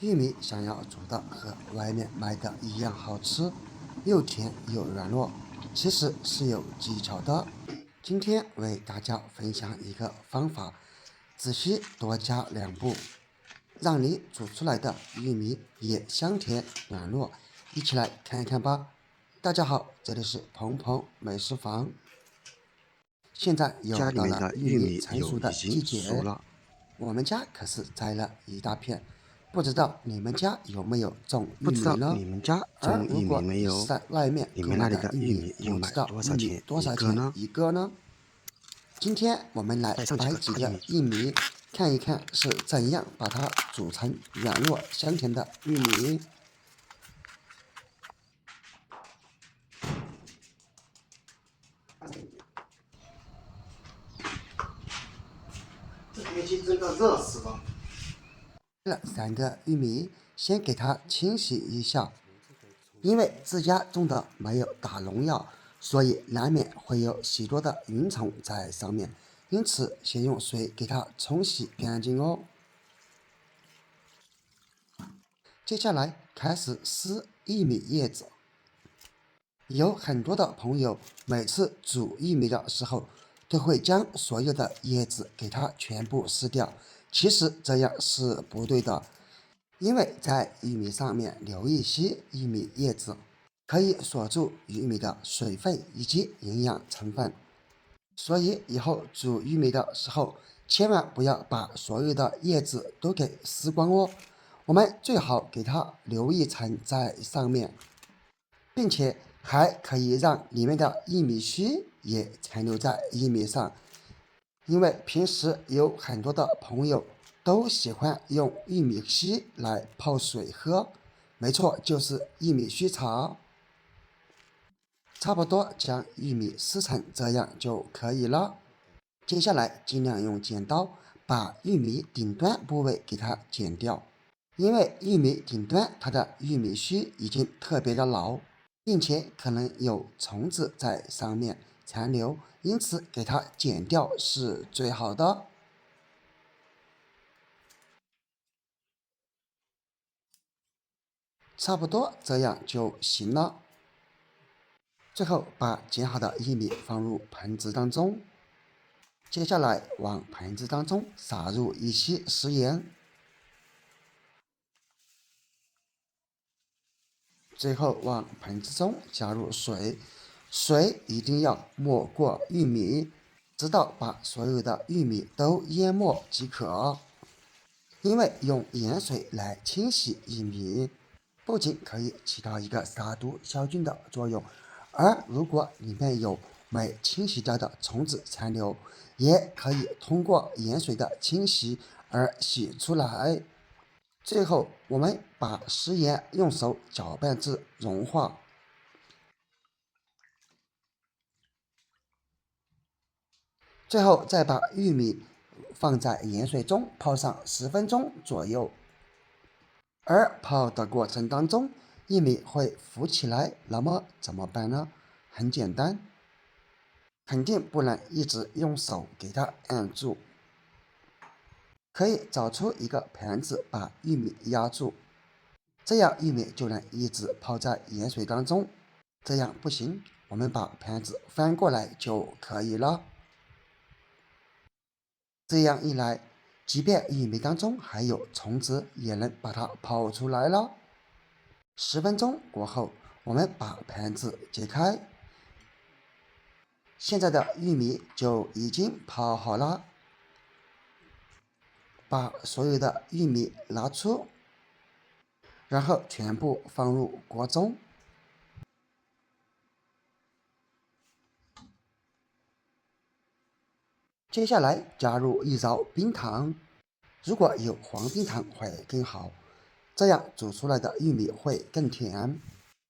玉米想要煮的和外面卖的一样好吃，又甜又软糯，其实是有技巧的。今天为大家分享一个方法，只需多加2步，让你煮出来的玉米也香甜软糯。一起来看一看吧。大家好，这里是鹏鹏美食房。现在又到家里面的了玉米玉米成熟的已经季节，熟了，我们家可是摘了一大片，不知道你们家有没有种玉不知道米呢？你们家种玉米而如果没有？你是在外面你们那里购买的的玉米玉米，要卖不知道玉米多少钱多少钱一个呢？一个呢？今天我们来带上几掰几个个大玉米，玉米，看一看是怎样把它煮成软糯香甜的玉米。这天气真的热死了。了3个玉米，先给它清洗一下，因为自家种的没有打农药，所以难免会有许多的云虫在上面，因此先用水给它冲洗干净哦。接下来开始撕玉米叶子，有很多的朋友每次煮玉米的时候，都会将所有的叶子给它全部撕掉，其实这样是不对的。因为在玉米上面留一些玉米叶子，可以锁住玉米的水分以及营养成分，所以以后煮玉米的时候，千万不要把所有的叶子都给撕光哦。我们最好给它留一层在上面，并且还可以让里面的玉米须也残留在玉米上，因为平时有很多的朋友都喜欢用玉米须来泡水喝，没错，就是玉米须茶。差不多将玉米撕成这样就可以了。接下来尽量用剪刀把玉米顶端部位给它剪掉，因为玉米顶端它的玉米须已经特别的老，并且可能有虫子在上面残留，因此给它剪掉是最好的。差不多这样就行了。最后把剪好的玉米放入盆子当中，接下来往盆子当中撒入一些食盐，最后往盆子中加入水，水一定要没过玉米，直到把所有的玉米都淹没即可。因为用盐水来清洗玉米，不仅可以起到一个杀毒消菌的作用，而如果里面有没清洗掉的虫子残留，也可以通过盐水的清洗而洗出来。最后，我们把食盐用手搅拌至融化，最后再把玉米放在盐水中泡上10分钟左右。而泡的过程当中，玉米会浮起来，那么怎么办呢？很简单，肯定不能一直用手给它按住，可以找出一个盘子把玉米压住，这样玉米就能一直泡在盐水当中。这样不行，我们把盘子翻过来就可以了。这样一来，即便玉米当中还有虫子，也能把它泡出来了。10分钟过后，我们把盘子解开，现在的玉米就已经泡好了。把所有的玉米拿出，然后全部放入锅中。接下来加入一勺冰糖，如果有黄冰糖会更好，这样煮出来的玉米会更甜。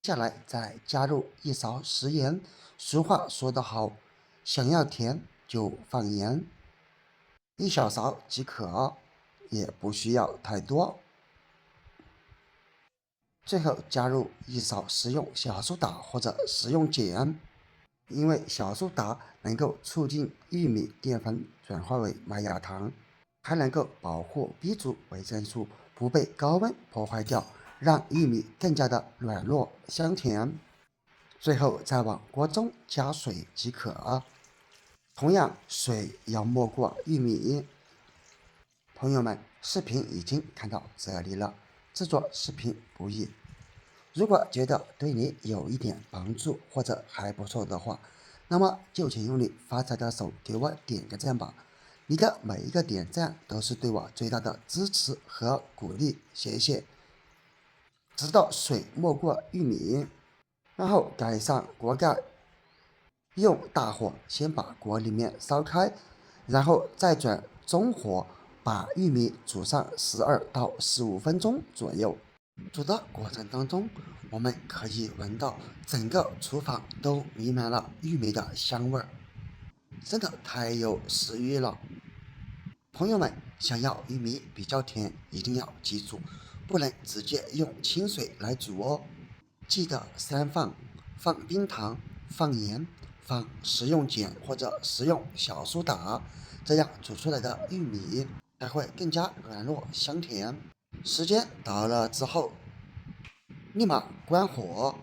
接下来再加入一勺食盐，俗话说得好，想要甜就放盐，1小勺即可，也不需要太多。最后加入一勺食用小苏打或者食用碱，因为小苏打能够促进玉米淀粉转化为麦芽糖，还能够保护 B 族维生素不被高温破坏掉，让玉米更加的软糯香甜。最后再往锅中加水即可。同样，水要没过玉米。朋友们，视频已经看到这里了，制作视频不易。如果觉得对你有一点帮助或者还不错的话，那么就请用你发财的手给我点个赞吧。你的每一个点赞都是对我最大的支持和鼓励，谢谢。直到水没过玉米，然后盖上锅盖，用大火先把锅里面烧开，然后再转中火把玉米煮上12到15分钟左右。煮的过程当中，我们可以闻到整个厨房都弥漫了玉米的香味儿，真的太有食欲了。朋友们，想要玉米比较甜，一定要记住，不能直接用清水来煮哦。记得3放冰糖、放盐、放食用碱或者食用小苏打，这样煮出来的玉米才会更加软糯香甜。时间到了之后，立马关火，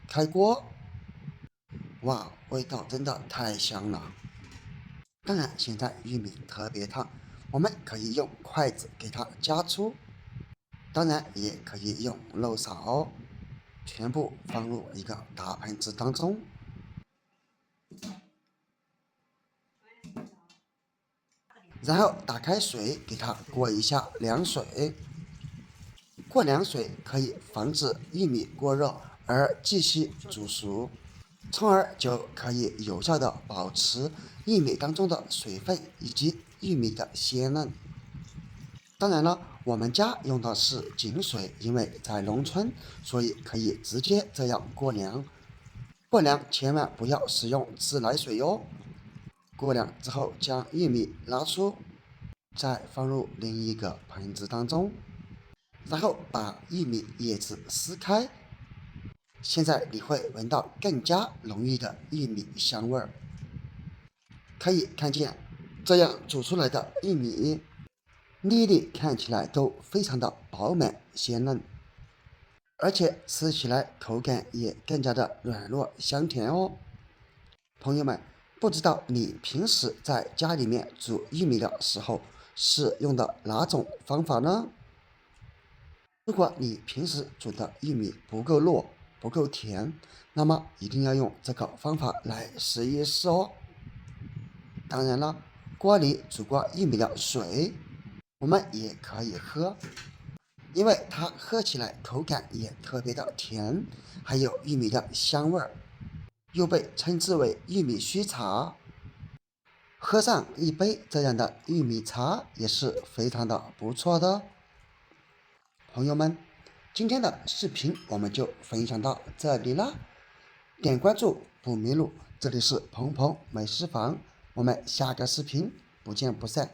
开锅。哇，味道真的太香了！当然，现在玉米特别烫，我们可以用筷子给它夹出，当然也可以用漏勺，全部放入一个大盆子当中。然后打开水，给它过一下凉水。过凉水可以防止玉米过热而继续煮熟，从而就可以有效的保持玉米当中的水分以及玉米的鲜嫩。当然了，我们家用的是井水，因为在农村，所以可以直接这样过凉。过凉千万不要使用自来水哟。过凉之后，将玉米拿出，再放入另一个盆子当中，然后把玉米叶子撕开。现在你会闻到更加浓郁的玉米香味儿。可以看见，这样煮出来的玉米粒粒看起来都非常的饱满鲜嫩，而且吃起来口感也更加的软糯香甜哦。朋友们，不知道你平时在家里面煮玉米的时候是用的哪种方法呢？如果你平时煮的玉米不够糯、不够甜，那么一定要用这个方法来试一试哦。当然了，锅里煮过玉米的水，我们也可以喝，因为它喝起来口感也特别的甜，还有玉米的香味儿，又被称之为玉米须茶。喝上一杯这样的玉米茶也是非常的不错的。朋友们，今天的视频我们就分享到这里了，点关注不迷路，这里是鹏鹏美食房，我们下个视频不见不散，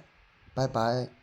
拜拜。